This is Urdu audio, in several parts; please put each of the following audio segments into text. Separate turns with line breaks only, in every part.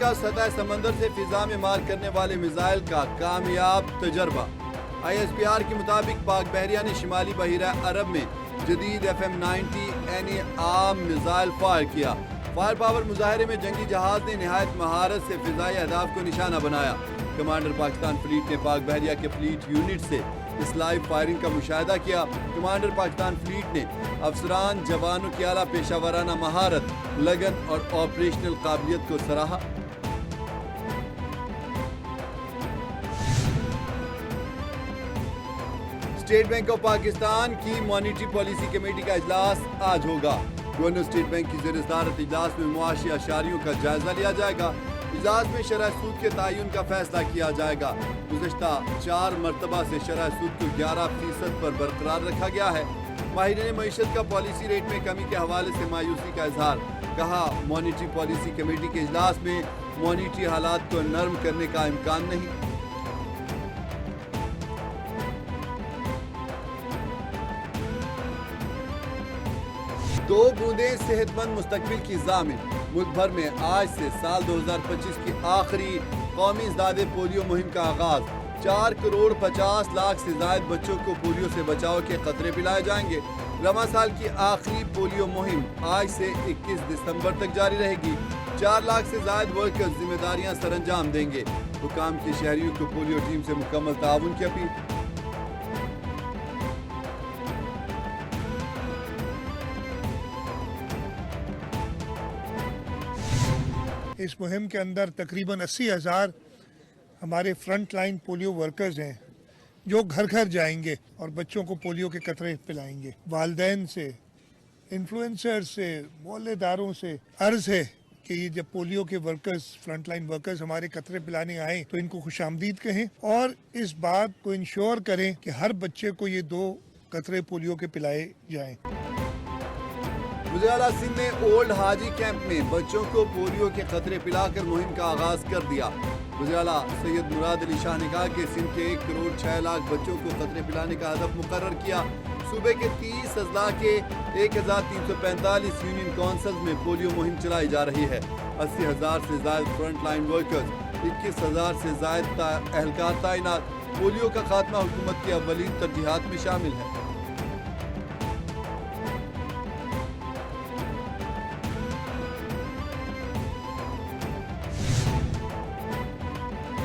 کا سطح سمندر سے فضا میں مار کرنے والے میزائل کا کامیاب تجربہ۔ ISPR کے مطابق پاک بحریہ نے شمالی بحیرہ عرب میں جدید FM-90 عام میزائل فائر کیا۔ فائر پاور مظاہرے میں جنگی جہاز نے نہایت مہارت سے فضائی اہداف کو نشانہ بنایا۔ کمانڈر پاکستان فلیٹ نے پاک بحریہ کے فلیٹ یونٹ سے اس لائیو فائرنگ کا مشاہدہ کیا۔ کمانڈر پاکستان فلیٹ نے افسران جوانوں کی اعلیٰ پیشہ ورانہ مہارت، لگن اور آپریشنل قابلیت کو سراہا۔ اسٹیٹ بینک آف پاکستان کی مانیٹری پالیسی کمیٹی کا اجلاس آج ہوگا۔ گورنر اسٹیٹ بینک کی زیر صدارت اجلاس میں معاشی اشاریوں کا جائزہ لیا جائے گا۔ اجلاس میں شرح سود کے تعین کا فیصلہ کیا جائے گا۔ گزشتہ 4 مرتبہ سے شرح سود کو 11% پر برقرار رکھا گیا ہے۔ ماہرین معیشت کا پالیسی ریٹ میں کمی کے حوالے سے مایوسی کا اظہار۔ کہا مانیٹری پالیسی کمیٹی کے اجلاس میں مانیٹری حالات کو نرم کرنے کا امکان نہیں۔ دو بوندیں صحت مند مستقبل کی ضامن۔ ملک بھر میں آج سے سال 2025 کی آخری قومی انسداد پولیو مہم کا آغاز۔ 4,50,00,000 سے زائد بچوں کو پولیو سے بچاؤ کے قطرے پلائے جائیں گے۔ رواں سال کی آخری پولیو مہم آج سے 21 دسمبر تک جاری رہے گی۔ 4 لاکھ سے زائد ورکرز ذمہ داریاں سر انجام دیں گے۔ حکام کی شہریوں کو پولیو ٹیم سے مکمل تعاون کی اپیل۔
اس مہم کے اندر تقریباً 80,000 ہمارے فرنٹ لائن پولیو ورکرز ہیں جو گھر گھر جائیں گے اور بچوں کو پولیو کے قطرے پلائیں گے۔ والدین سے، انفلوئنسر سے، محلے داروں سے عرض ہے کہ یہ جب پولیو کے ورکرز، فرنٹ لائن ورکرز ہمارے قطرے پلانے آئیں تو ان کو خوش آمدید کہیں اور اس بات کو انشور کریں کہ ہر بچے کو یہ 2 قطرے پولیو کے پلائے جائیں۔
وزیر اعلیٰ سندھ نے اولڈ حاجی کیمپ میں بچوں کو پولیو کے قطرے پلا کر مہم کا آغاز کر دیا۔ وزیر اعلیٰ سید مراد علی شاہ نے کہا کہ سندھ کے 1,06,00,000 بچوں کو قطرے پلانے کا ہدف مقرر کیا۔ صوبے کے 30 اضلاع کے 1,345 یونین کونسلز میں پولیو مہم چلائی جا رہی ہے۔ 80,000 سے زائد فرنٹ لائن ورکرز، 21,000 سے زائد اہلکار تعینات۔ پولیو کا خاتمہ حکومت کی اولین ترجیحات میں شامل ہے۔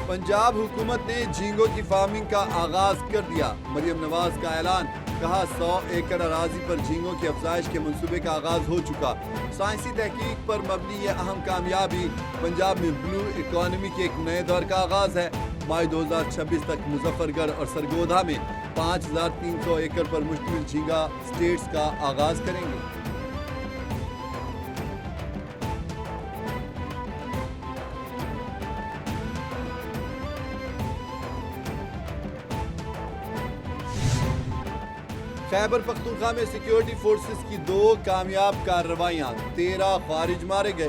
پنجاب حکومت نے جھینگوں کی فارمنگ کا آغاز کر دیا۔ مریم نواز کا اعلان۔ کہا 100 ایکڑ اراضی پر جھینگوں کی افزائش کے منصوبے کا آغاز ہو چکا۔ سائنسی تحقیق پر مبنی یہ اہم کامیابی پنجاب میں بلو اکانومی کے ایک نئے دور کا آغاز ہے۔ مئی 2026 تک مظفر گڑھ اور سرگودھا میں 5,300 ایکڑ پر مشتمل جھینگا سٹیٹس کا آغاز کریں گے۔ خیبر پختونخوا میں سیکیورٹی فورسز کی 2 کامیاب کارروائیاں، 13 خارج مارے گئے۔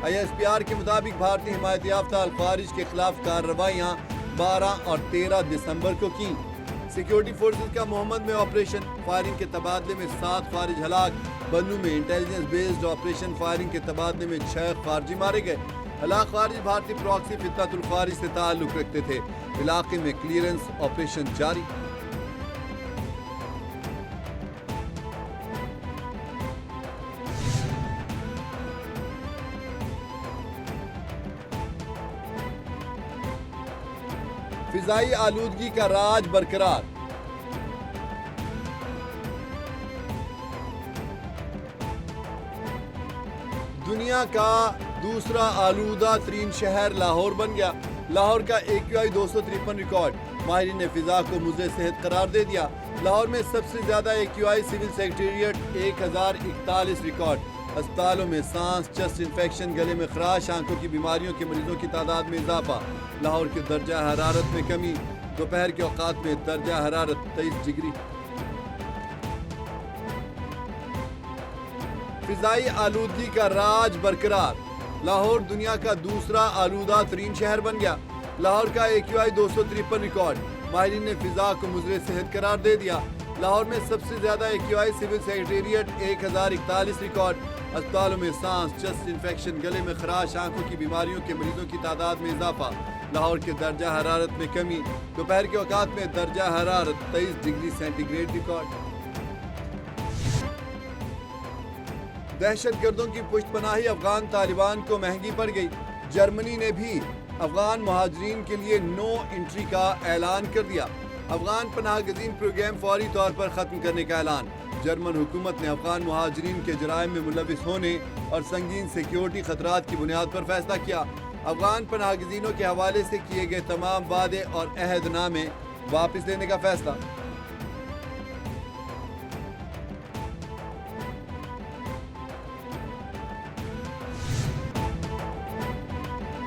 ISPR کے مطابق بھارتی حمایت یافتہ الخارج کے خلاف کارروائیاں 12 اور 13 دسمبر کو کی۔ سیکیورٹی فورسز کا محمد میں آپریشن فائرنگ کے تبادلے میں 7 خارج ہلاک۔ بنو میں انٹیلیجنس بیسڈ آپریشن فائرنگ کے تبادلے میں 6 خارجی مارے گئے۔ ہلاک خارج بھارتی پراکسی فتنۃ الخارج سے تعلق رکھتے تھے۔ علاقے میں کلیئرنس آپریشن جاری۔ فضائی آلودگی کا راج برقرار۔ دنیا کا دوسرا آلودہ ترین شہر لاہور بن گیا۔ لاہور کا AQI 253 ریکارڈ۔ ماہرین نے فضا کو مضر صحت قرار دے دیا۔ لاہور میں سب سے زیادہ AQI سول سیکریٹریٹ 1,041 ریکارڈ۔ اسپتالوں میں سانس، چیسٹ انفیکشن، گلے میں خراش، آنکھوں کی بیماریوں کے مریضوں کی تعداد میں اضافہ۔ لاہور کے درجہ حرارت میں کمی۔ دوپہر کے اوقات میں درجہ حرارت 23 ڈگری۔ فضائی آلودگی کا راج برقرار۔ لاہور دنیا کا دوسرا آلودہ ترین شہر بن گیا۔ لاہور کا AQI 253 ریکارڈ۔ ماہرین نے فضا کو مضر صحت قرار دے دیا۔ لاہور میں سب سے زیادہ AQI سول سیکریٹریٹ 1,041 ریکارڈ۔ اسپتالوں میں سانس چیسٹ انفیکشن گلے میں خراش آنکھوں کی بیماریوں کے مریضوں کی تعداد میں اضافہ لاہور کے درجہ حرارت میں کمی دوپہر کے اوقات میں درجہ حرارت 23 ڈگری سینٹی گریڈ ریکارڈ دہشت گردوں کی پشت پناہی افغان طالبان کو مہنگی پڑ گئی جرمنی نے بھی افغان مہاجرین کے لیے نو انٹری کا اعلان کر دیا افغان پناہ گزین پروگرام فوری طور پر ختم کرنے کا اعلان جرمن حکومت نے افغان مہاجرین کے جرائم میں ملوث ہونے اور سنگین سیکیورٹی خطرات کی بنیاد پر فیصلہ کیا افغان پناہ گزینوں کے حوالے سے کیے گئے تمام وعدے اور عہد نامے واپس لینے کا فیصلہ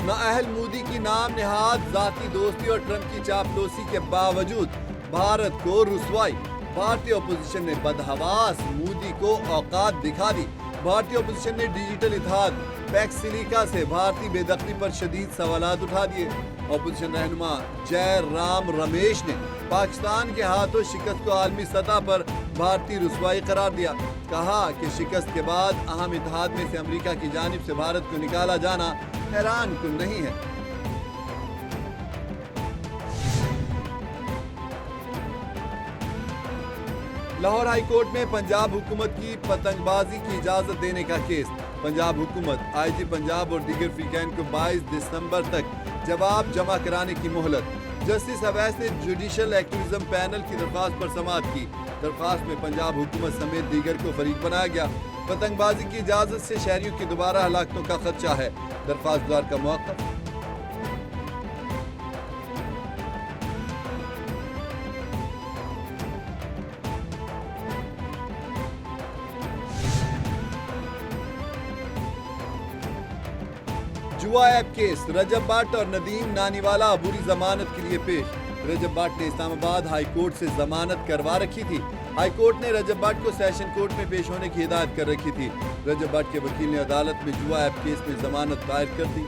نااہل مودی کی نام نہاد ذاتی دوستی اور ٹرمپ کی چاپلوسی کے باوجود بھارت کو رسوائی بھارتی اپوزیشن نے بدحواس مودی کو اوقات دکھا دی بھارتی اپوزیشن نے ڈیجیٹل اتحاد پیکس سلیکا سے بھارتی بے دخلی پر شدید سوالات اٹھا دیے اپوزیشن رہنما جے رام رمیش نے پاکستان کے ہاتھوں شکست کو عالمی سطح پر بھارتی رسوائی قرار دیا کہا کہ شکست کے بعد اہم اتحاد میں سے امریکہ کی جانب سے بھارت کو نکالا جانا حیران کن نہیں ہے لاہور ہائی کورٹ میں پنجاب حکومت کی پتنگ بازی کی اجازت دینے کا کیس پنجاب حکومت آئی جی پنجاب اور دیگر فریقین کو 22 دسمبر تک جواب جمع کرانے کی مہلت جسٹس اویس نے جوڈیشل ایکٹیویزم پینل کی درخواست پر سماعت کی درخواست میں پنجاب حکومت سمیت دیگر کو فریق بنایا گیا پتنگ بازی کی اجازت سے شہریوں کی دوبارہ ہلاکتوں کا خدشہ ہے درخواست دار کا موقف جوا ایپ کیس رجب بٹ اور ندیم نانی والا عبوری ضمانت کے لیے پیش رجب بٹ نے اسلام آباد ہائی کورٹ سے ضمانت کروا رکھی تھی ہائی کورٹ نے رجب بٹ کو سیشن کورٹ میں پیش ہونے کی ہدایت کر رکھی تھی رجب بٹ کے وکیل نے عدالت میں جوا ایپ کیس میں ضمانت دائر کر دی